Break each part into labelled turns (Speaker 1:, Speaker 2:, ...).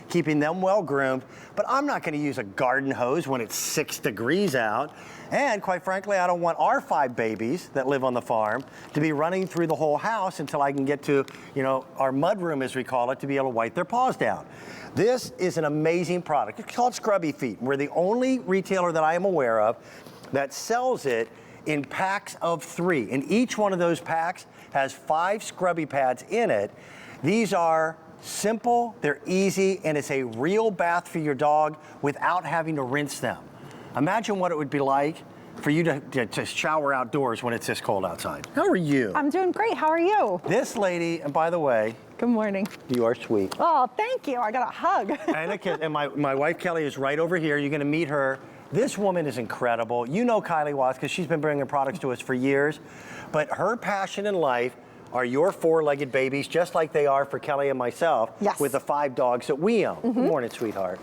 Speaker 1: keeping them well groomed. But I'm not going to use a garden hose when it's 6 degrees out. And quite frankly, I don't want our 5 babies that live on the farm to be running through the whole house until I can get to, our mud room, as we call it, to be able to wipe their paws down. This is an amazing product. It's called Scrubby Feet. We're the only retailer that I am aware of that sells it in packs of 3. And each one of those packs has 5 scrubby pads in it. These are simple, they're easy, and it's a real bath for your dog without having to rinse them. Imagine what it would be like for you to shower outdoors when it's this cold outside. How are you?
Speaker 2: I'm doing great. How are you?
Speaker 1: This lady, and by the way,
Speaker 2: good morning.
Speaker 1: You are sweet.
Speaker 2: Oh, thank you. I got a hug.
Speaker 1: And my wife Kelly is right over here. You're going to meet her. This woman is incredible. You know Kylie Watts because she's been bringing products to us for years. But her passion in life are your 4-legged babies, just like they are for Kelly and myself,
Speaker 2: yes,
Speaker 1: with the 5 dogs that we own. Good morning, sweetheart.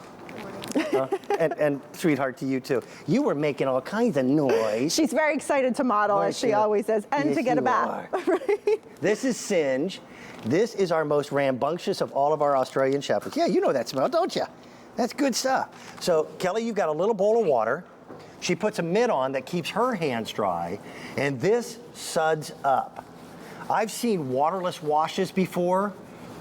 Speaker 1: And sweetheart to you too. You were making all kinds of noise.
Speaker 2: She's very excited to model, as she always is, and to get a bath.
Speaker 1: This is Singe. This is our most rambunctious of all of our Australian Shepherds. Yeah, you know that smell, don't you? That's good stuff. So Kelly, you've got a little bowl of water. She puts a mitt on that keeps her hands dry, and this suds up. I've seen waterless washes before,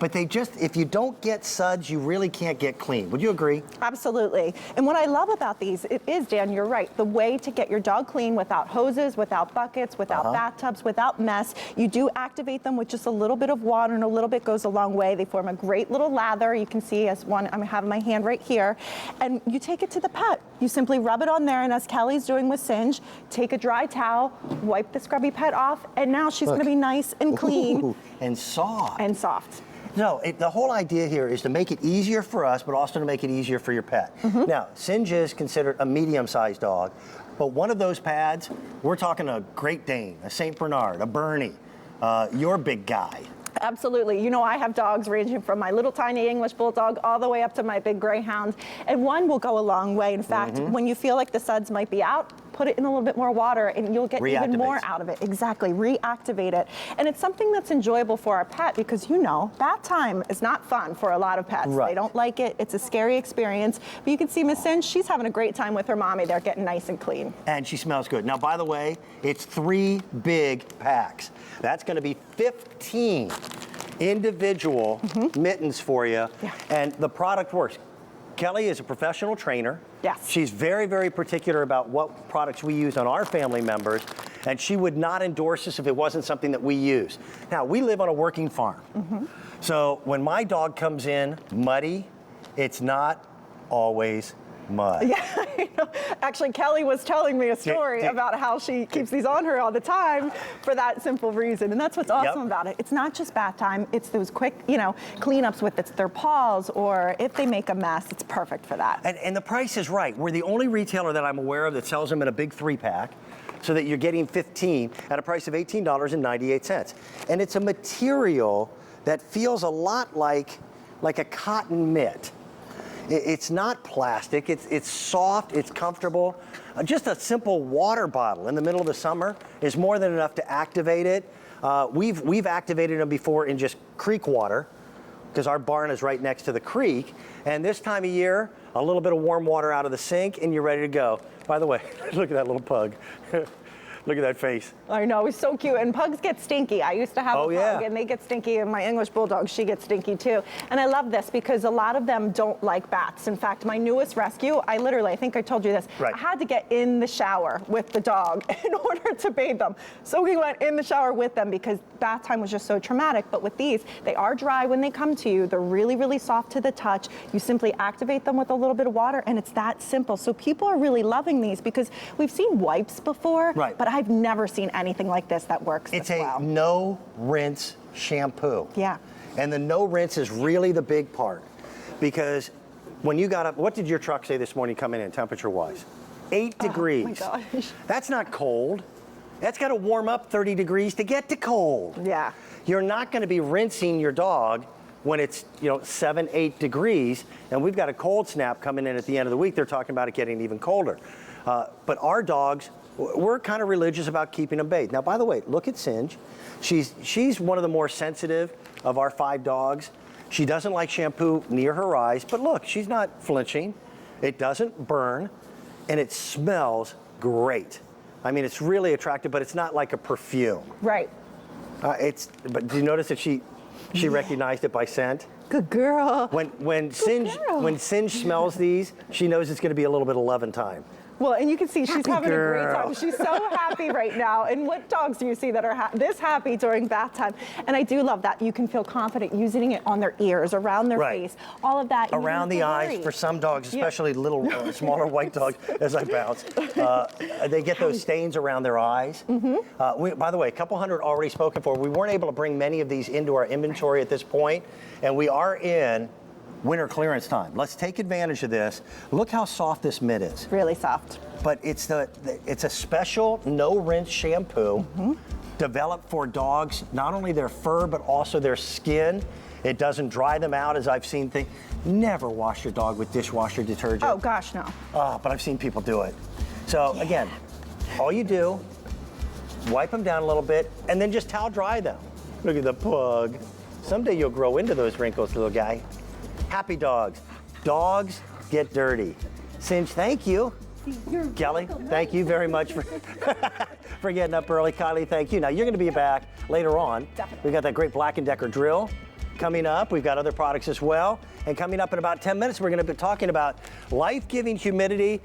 Speaker 1: but they just, if you don't get suds, you really can't get clean. Would you agree?
Speaker 2: Absolutely. And what I love about these, it is, Dan, you're right, the way to get your dog clean without hoses, without buckets, without bathtubs, without mess. You do activate them with just a little bit of water, and a little bit goes a long way. They form a great little lather. You can see as one, I'm having my hand right here, and you take it to the pet. You simply rub it on there, and as Kelly's doing with Singe, take a dry towel, wipe the scrubby pet off, and now she's going to be nice and clean.
Speaker 1: Ooh, and soft.
Speaker 2: And soft.
Speaker 1: No, the whole idea here is to make it easier for us, but also to make it easier for your pet. Now, Singe is considered a medium-sized dog, but one of those pads, we're talking a Great Dane, a St. Bernard, a Bernie, your big guy.
Speaker 2: Absolutely. You know, I have dogs ranging from my little tiny English Bulldog all the way up to my big Greyhound, and one will go a long way. In fact, when you feel like the suds might be out, put it in a little bit more water and you'll get even more out of it. Exactly, reactivate it. And it's something that's enjoyable for our pet because, bath time is not fun for a lot of pets. Right. They don't like it. It's a scary experience. But you can see Miss Singe, she's having a great time with her mommy. They're getting nice and clean. And she smells good. Now, by the way, it's 3 big packs. That's going to be 15 individual mittens for you. Yeah. And the product works. Kelly is a professional trainer. Yes. She's very, very particular about what products we use on our family members, and she would not endorse this if it wasn't something that we use. Now, we live on a working farm. So when my dog comes in muddy, it's not always mud. Yeah, I know. Actually, Kelly was telling me a story about how she keeps these on her all the time for that simple reason. And that's what's awesome about it. It's not just bath time. It's those quick, cleanups with their paws, or if they make a mess, it's perfect for that. And the price is right. We're the only retailer that I'm aware of that sells them in a big 3-pack, so that you're getting 15 at a price of $18.98. And it's a material that feels a lot like a cotton mitt. It's not plastic, it's soft, it's comfortable. Just a simple water bottle in the middle of the summer is more than enough to activate it. We've activated them before in just creek water, because our barn is right next to the creek. And this time of year, a little bit of warm water out of the sink and you're ready to go. By the way, look at that little pug. Look at that face. I know, he's so cute. And pugs get stinky. I used to have a pug, and they get stinky. And my English Bulldog, she gets stinky too. And I love this because a lot of them don't like baths. In fact, my newest rescue, I think I told you this, I had to get in the shower with the dog in order to bathe them. So we went in the shower with them because bath time was just so traumatic. But with these, they are dry when they come to you. They're really, really soft to the touch. You simply activate them with a little bit of water, and it's that simple. So people are really loving these because we've seen wipes before, but I've never seen anything like this that works this well. It's a no rinse shampoo. Yeah. And the no rinse is really the big part, because when you got up, what did your truck say this morning coming in temperature wise? 8 degrees. Oh my gosh. That's not cold. That's got to warm up 30 degrees to get to cold. Yeah. You're not going to be rinsing your dog when it's 7, 8 degrees, and we've got a cold snap coming in at the end of the week. They're talking about it getting even colder. But our dogs, we're kind of religious about keeping them bathed. Now, by the way, look at Singe. She's one of the more sensitive of our 5 dogs.
Speaker 1: She doesn't like shampoo near her eyes, but look, she's not flinching. It doesn't burn, and it smells great. I mean, it's really attractive, but it's not like a perfume.
Speaker 2: Right.
Speaker 1: But do you notice that she recognized it by scent?
Speaker 2: Good girl.
Speaker 1: When Singe smells these, she knows it's going to be a little bit of love and time.
Speaker 2: Well, and you can see she's
Speaker 1: Happy
Speaker 2: having a great
Speaker 1: girl.
Speaker 2: time. She's so happy right now. And what dogs do you see that are this happy during bath time? And I do love that. You can feel confident using it on their ears, around their
Speaker 1: Right.
Speaker 2: face, all of that. You don't
Speaker 1: Around
Speaker 2: have
Speaker 1: the
Speaker 2: to
Speaker 1: eyes
Speaker 2: worry.
Speaker 1: for some dogs, especially little, smaller white dogs, as I bounce. They get those stains around their eyes. By the way, a couple hundred already spoken for. We weren't able to bring many of these into our inventory at this point, and we are in winter clearance time. Let's take advantage of this. Look how soft this mitt is.
Speaker 2: Really soft.
Speaker 1: But it's a special no rinse shampoo developed for dogs, not only their fur but also their skin. It doesn't dry them out, as I've seen things. Never wash your dog with dishwasher detergent.
Speaker 2: Oh gosh, no.
Speaker 1: But I've seen people do it. So again, all you do, wipe them down a little bit and then just towel dry them. Look at the pug. Someday you'll grow into those wrinkles, little guy. Happy dogs. Dogs get dirty. Singe, thank you. Kelly, thank you very much for getting up early. Kylie, thank you. Now you're going to be back later on.
Speaker 2: Definitely.
Speaker 1: We've got that great Black & Decker drill coming up. We've got other products as well. And coming up in about 10 minutes, we're going to be talking about life-giving humidity.